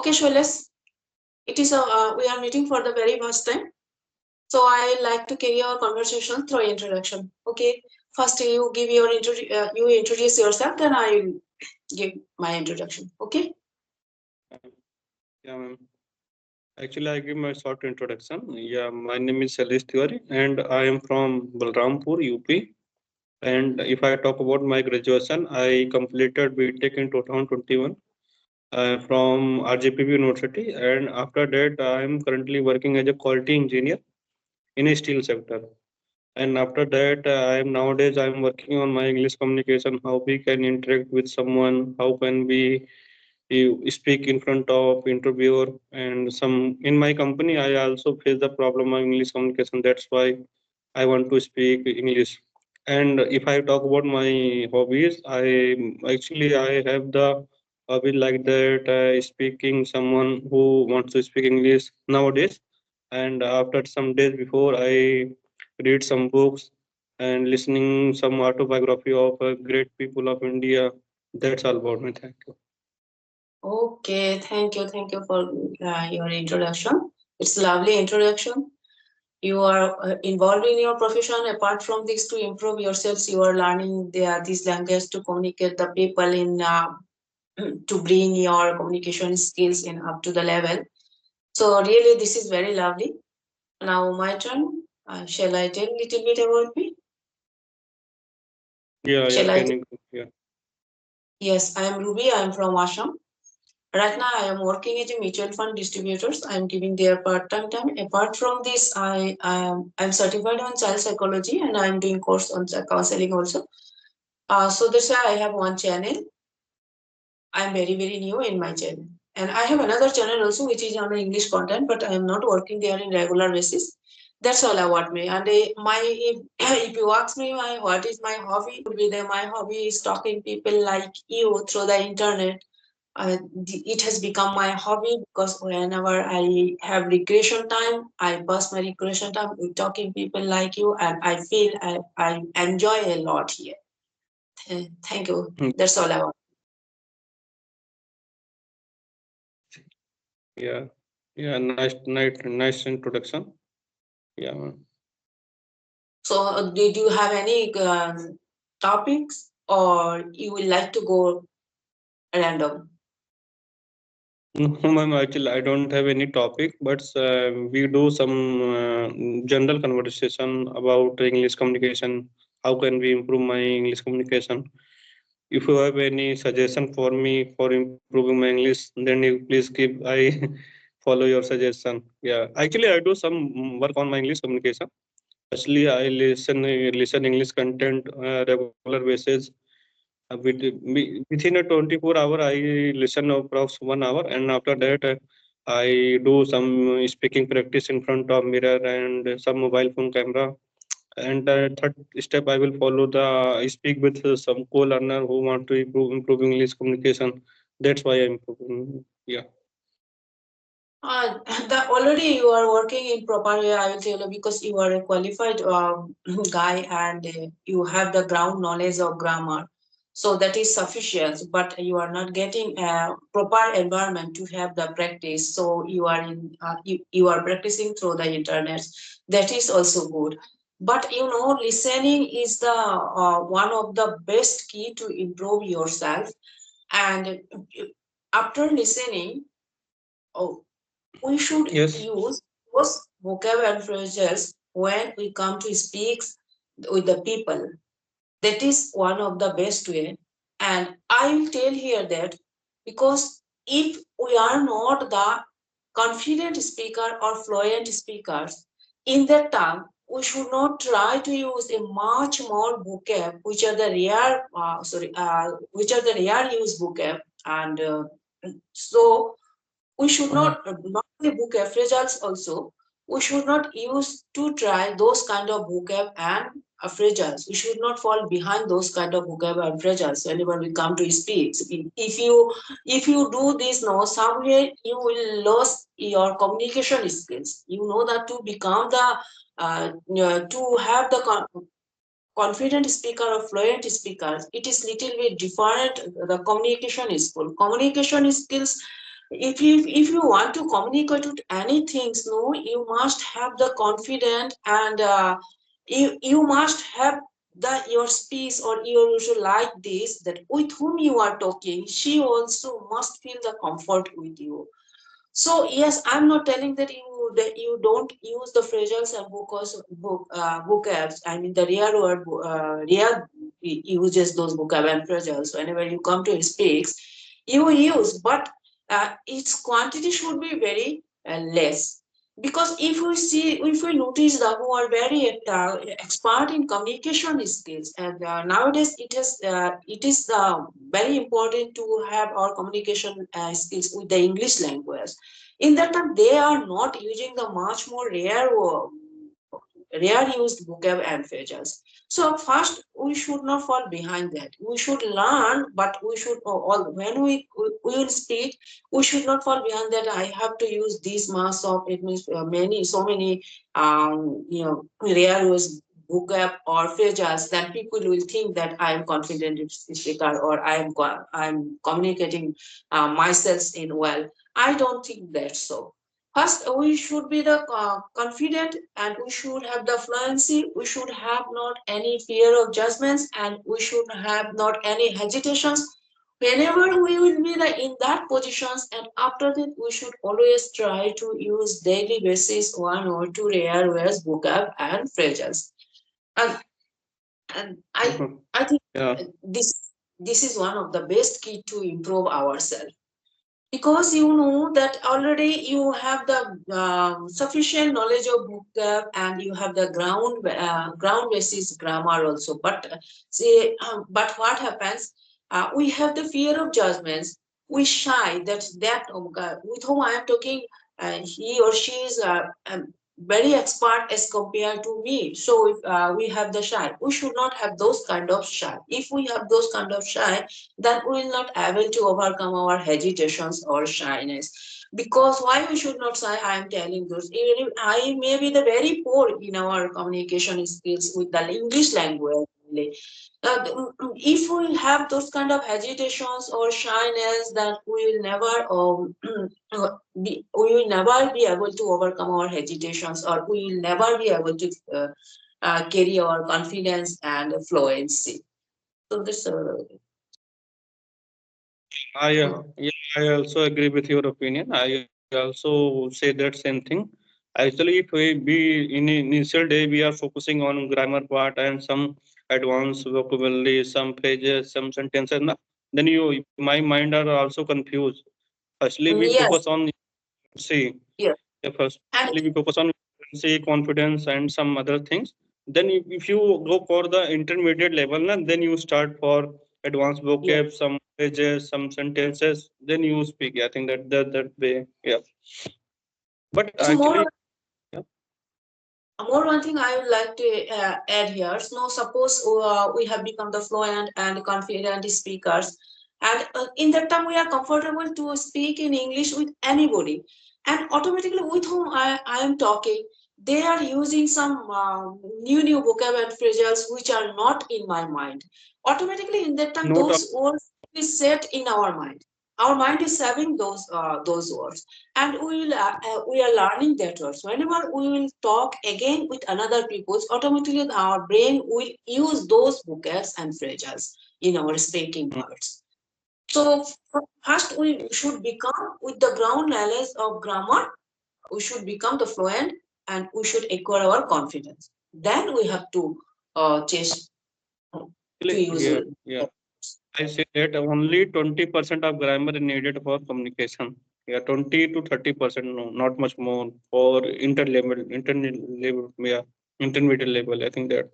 Okay, Sholes, it is we are meeting for the very first time. So I like to carry our conversation through introduction. Okay, first you give your you introduce yourself, then I will give my introduction. Okay. Yeah, ma'am. Actually, I give my short introduction. Yeah, my name is Shailesh Tiwari, and I am from Balrampur, UP. And if I talk about my graduation, I completed BTech in 2021 from RJPB University, and after that, I am currently working as a quality engineer in a steel sector. And after that, I am nowadays I am working on my English communication, how we can interact with someone, how can we you speak in front of interviewer, and some in my company I also face the problem of English communication. That's why I want to speak English. And if I talk about my hobbies, I have the hobby like that, speaking someone who wants to speak English nowadays. And after some days before, I read some books and listening some autobiography of great people of India. That's all about me. Thank you. Okay, thank you for your introduction. It's lovely introduction. You are involved in your profession. Apart from this, to improve yourselves, you are learning this language to communicate the people in to bring your communication skills in up to the level. So really, this is very lovely. Now my turn. Shall I tell a little bit about me? Yeah, Shall I? can you? Yeah. Yes, I am Ruby. I am from Assam. Right now, I am working as a mutual fund distributors. I am giving their part-time time. Apart from this, I'm certified on child psychology and I am doing course on counseling also. So that's why I have one channel. I'm very new in my channel, and I have another channel also which is on English content, but I am not working there in regular basis. That's all about me. And my if you ask me what is my hobby, would be that my hobby is talking people like you through the internet. It has become my hobby because whenever I have recreation time, I pass my recreation time with talking people like you, and I feel I enjoy a lot here. Thank you. Mm. That's all about. Yeah, yeah, nice introduction. Yeah, ma'am. So, did you have any topics, or you would like to go random? No, ma'am, actually, I don't have any topic, but we do some general conversation about English communication. How can we improve my English communication? If you have any suggestion for me for improving my English, then you please give. I follow your suggestion. Yeah, actually, I do some work on my English communication. Actually, I listen English content regular basis. Within a 24-hour, I listen approx 1 hour, and after that, I do some speaking practice in front of mirror and some mobile phone camera. And third step, I will follow the I speak with some co-learner who want to improve English communication. That's why I'm improving. Yeah. The already you are working in proper way, I will tell you, because you are a qualified guy and you have the ground knowledge of grammar. So that is sufficient, but you are not getting a proper environment to have the practice. So you are you are practicing through the internet. That is also good. But you know, listening is the one of the best key to improve yourself. And after listening, oh, we should Yes. use those vocabulary phrases when we come to speak with the people. That is one of the best way. And I will tell here that because if we are not the confident speaker or fluent speakers in that tongue, we should not try to use a much more vocab, which are the rare, which are the rare use vocab, and so we should not the vocab phrases also. We should not use to try those kind of vocab and phrases. We should not fall behind those kind of vocab and phrases whenever we come to speak. If you do this now, somewhere you will lose your communication skills. You know that to become the to have the confident speaker or fluent speakers, it is little bit different. The communication is full. Communication skills If you want to communicate with anything, no, you must have the confidence, and you must have the your speech, or you should like this, that with whom you are talking, she also must feel the comfort with you. So yes, I'm not telling that you don't use the phrasals and vocabs. I mean the rare word, rare uses those vocab and phrasals whenever you come to speaks, you use, but its quantity should be very less. Because if we notice that who are very expert in communication skills, and nowadays it is very important to have our communication skills with the English language. In that time, they are not using the much more rare used vocab and phrases. So first, we should not fall behind that. We should learn, but we should all when we will speak, we should not fall behind that. I have to use this mass of, it means many so many rare used vocab or phrases, then people will think that I am confident speaker, or I'm communicating myself in well. I don't think that's so. First, we should be the confident, and we should have the fluency. We should have not any fear of judgments, and we should have not any hesitations. Whenever we will be in that positions, and after that, we should always try to use daily basis one or two rare words, vocab, and phrases. And and I think Yeah. this this is one of the best key to improve ourselves, because you know that already you have the sufficient knowledge of vocab, and you have the ground basis grammar also. But but what happens, we have the fear of judgments. We shy that oh God, with whom I am talking, he or she is very expert as compared to me. So if we have the shy, we should not have those kind of shy. If we have those kind of shy, then we will not able to overcome our hesitations or shyness. Because why we should not say, I am telling those, even if I may be the very poor in our communication skills with the English language only. If we have those kind of hesitations or shyness, that we will never we will never be able to overcome our hesitations, or we will never be able to carry our confidence and fluency. So this Yeah, I also agree with your opinion. I also say that same thing. Actually, if we be in initial day, we are focusing on grammar part and some advanced vocabulary, some pages, some sentences. Then my mind are also confused. Firstly, we yes, focus on see. yes. Yeah, firstly, we And focus on say confidence and some other things. Then if you go for the intermediate level, then you start for advanced yeah, vocab, some pages, some sentences. Then you speak. Yeah, I think that way. Yeah, but so actually, yeah, more one thing I would like to add here. So suppose we have become the fluent and confident speakers, and in that time we are comfortable to speak in English with anybody, and automatically with whom I am talking, they are using some new vocab and phrases which are not in my mind. Automatically in that time, note. those words is set in our mind. Our mind is having those words, and we are learning that words. Whenever we will talk again with another people's, automatically our brain will use those vocabs and phrases in our speaking words. So first we should become with the ground knowledge of grammar. We should become the fluent, and we should acquire our confidence. Then we have to change to Actually, use. yeah, yeah. I say that only 20% of grammar is needed for communication. Yeah, 20 to 30%, no, not much more for internet level, yeah, intermediate level. I think that.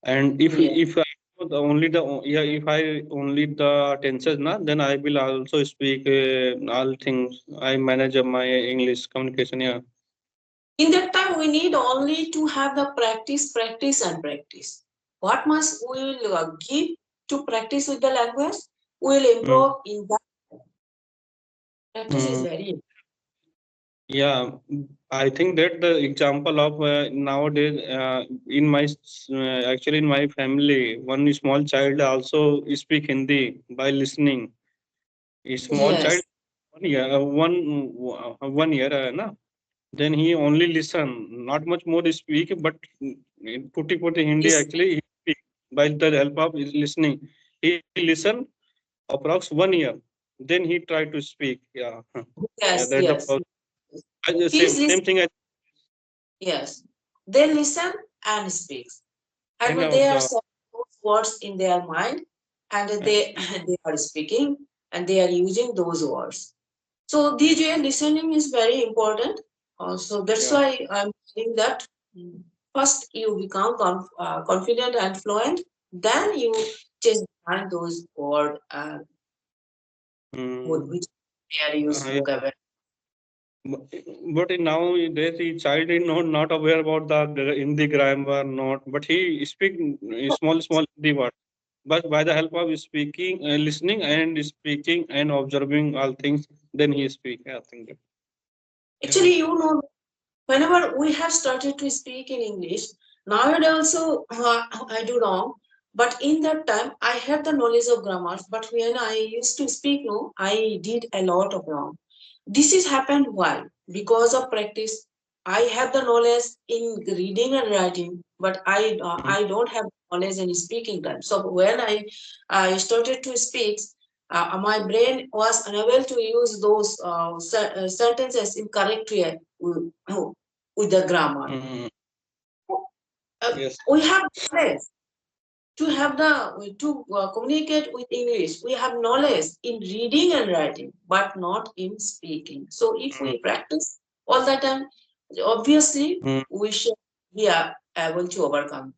And Yeah. if I know the only the yeah, if I only the tenses na, then I will also speak all things. I manage my English communication. Yeah, In that time, we need only to have the practice, practice, and practice. What must we will give to practice with the language? We will mm. improve in that. Practice is Mm. very important. Yeah. I think that the example of nowadays in my actually in my family, one small child also speak Hindi by listening. A small child Yes. Yeah, 1 year, na. Then he only listen, not much more speak, but putty putty Hindi Yes, actually he speak by the help of his listening. He listen approx 1 year. Then he try to speak. Yeah, yeah, yes, that's the yes. problem. Same He's same listening. thing as Yes, they listen and speaks, and kind when they of are the saying those words in their mind, and they they are speaking and they are using those words. So DJ listening is very important. So that's yeah. why I'm saying that first you become confident and fluent, then you just find those words Mm, which they are used yeah. vocabulary. But but nowadays the child is not aware about the Hindi grammar, not, but he speak small Hindi word. But by the help of speaking, listening and speaking and observing all things, then he speak. I think that. Yeah. Actually, whenever we have started to speak in English, nowadays also I do wrong. But in that time, I had the knowledge of grammars. But when I used to speak, no, I did a lot of wrong. This is happened why? Because of practice. I have the knowledge in reading and writing, but Mm, I don't have knowledge in speaking time. So when I started to speak, my brain was unable to use those sentences in correct way with the grammar. mm, Uh, yes. we have knowledge to communicate with English. We have knowledge in reading and writing, but not in speaking. So if Mm, we practice all the time, obviously mm, we should be able to overcome.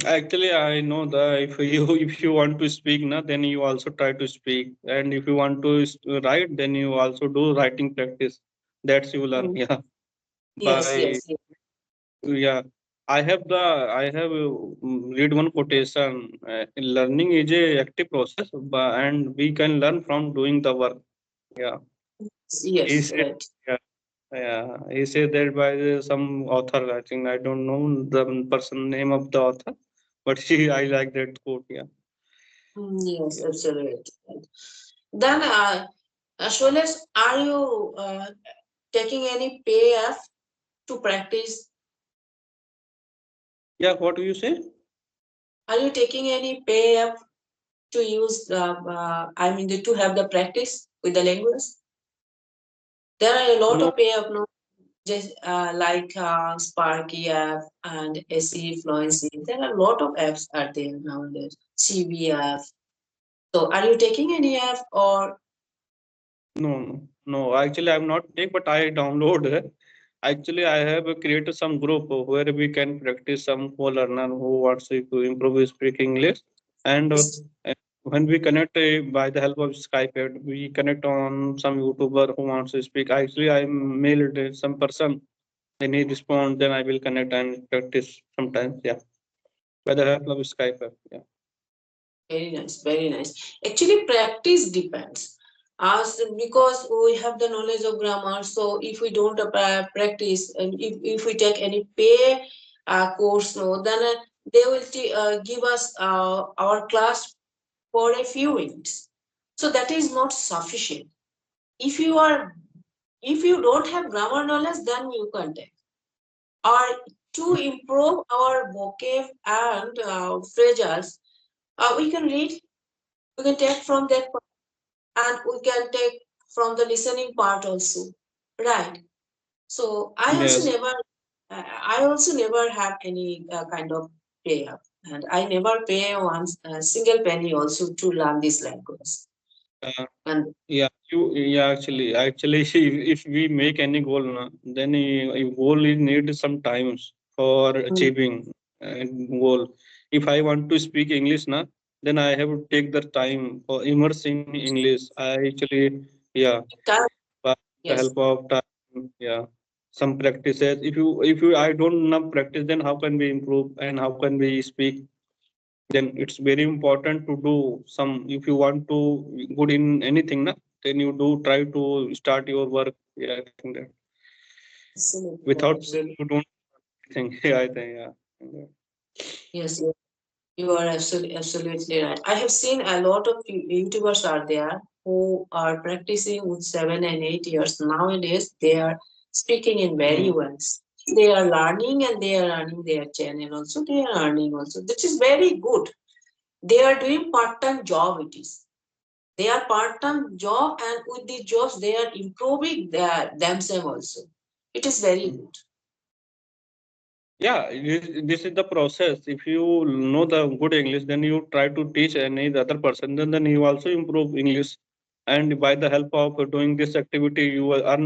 Actually, I know that if you if you want to speak, na, then you also try to speak, and if you want to write, then you also do writing practice. That's you learn. Mm. Yeah. Yes, By yes, yes. yeah, I have read one quotation. Learning is a active process, and we can learn from doing the work. Yeah, he Yes, said. right. Yeah, yeah. He said that by some author. I think I don't know the person name of the author, but she I like that quote. Yeah. Yes, Yeah. absolutely. Right. Then, Sholesh, are you taking any pay app to practice? Yeah. What do you say? Are you taking any pay app to use I mean to have the practice with the language? There are a lot No, of pay app now, just like Sparky app and SE Fluency. There are a lot of apps are there nowadays. CV app. So are you taking any app or no. Actually, I'm not take, but I download. Actually, I have created some group where we can practice some co-learner who wants to improve his speaking English. And when we connect by the help of Skype, we connect on some YouTuber who wants to speak. Actually, I mailed some person, then he respond, then I will connect and practice sometimes. Yeah, by the help of Skype. Yeah. very nice, very nice. Actually, practice depends. As because we have the knowledge of grammar, so if we don't practice and if we take any pay course, no, then they will give us our class for a few weeks. So that is not sufficient. If you are if you don't have grammar knowledge, then you can take. Or to improve our vocab and phrases, we can read, we can take from that part, and we can take from the listening part also. Right. So Yes. I also never have any kind of pay up, and I never pay one single penny also to learn this language. Uh, And yeah, actually, if we make any goal, na, then a goal is need some times for mm, achieving goal. If I want to speak English, na, then I have to take the time for immerse in English. I actually, yeah, time, by the yes, help of time, yeah, some practices. If you I don't know practice, then how can we improve and how can we speak? Then it's very important to do some. If you want to good in anything, na, then you do try to start your work. Yeah, I think that absolutely, without absolutely. you don't think. Yeah, I think, yeah. Yes, yes, you are absolutely right. I have seen a lot of YouTubers are there. who are practicing with 7 and 8 years nowadays, they are speaking in very Mm. well. They are learning and they are earning their channel also. They are earning also. This is very good. They are doing part-time job. It is. They are part-time job, and with the jobs they are improving themselves also. It is very Mm. good. Yeah, this is the process. If you know the good English, then you try to teach any other person, then you also improve English. And by the help of doing this activity, you will earn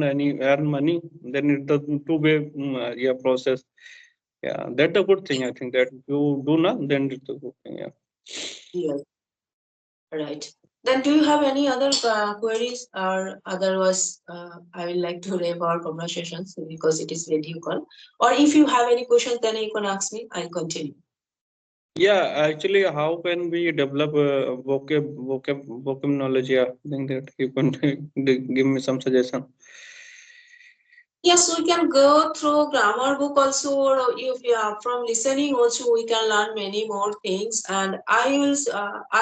money. Then it's the two-way yeah, process. Yeah, that's a good thing. I think that if you do not, then it's a good thing. Yeah. Yes, right. Then, do you have any other queries, or otherwise, I will like to wrap our conversations because it is video call. Or if you have any questions, then you can ask me. I'll continue. Yeah, actually, how can we develop vocab knowledge? Yeah, I think that you can give me some suggestion. Yes, we can go through grammar book also, or if you are from listening also, we can learn many more things. And I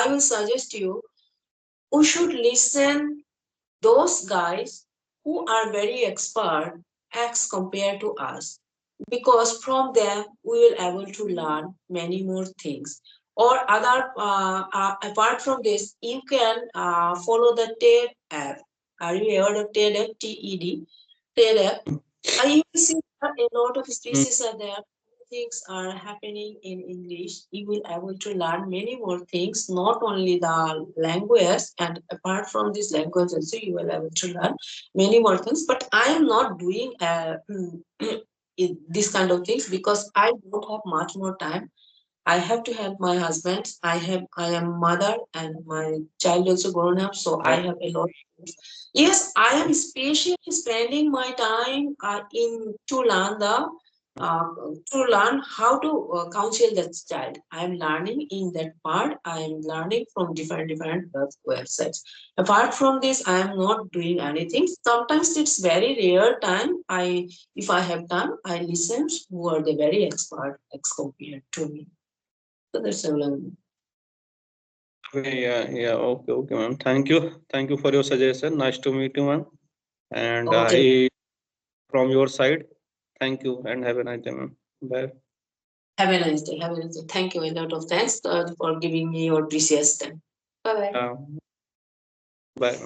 will suggest you, we should listen those guys who are very expert as compared to us, because from them we will able to learn many more things. Or other apart from this, you can follow the TED app. Are you aware of TED app? TED app. I see that a lot of Mm. species are there. Things are happening in English. You will able to learn many more things, not only the language, and apart from this language also, you will able to learn many more things. But I am not doing this kind of things because I don't have much more time. I have to help my husband. I am mother and my child also grown up, so I Uh, have a lot. Yes, I am especially spending my time in uh, to learn how to counsel that child. I am learning in that part. I am learning from different websites. Apart from this, I am not doing anything. Sometimes it's very rare time. If I have time, I listen who are the very expert as compared to me. So that's a learning. okay, yeah, yeah, okay, okay, ma'am. Thank you for your suggestion. Nice to meet you, ma'am. And Okay. I, from your side, thank you and have a nice day, ma'am. Bye. Have a nice day. Have a nice day. Thank you. A lot of thanks for giving me your precious time. Bye bye. Uh, bye.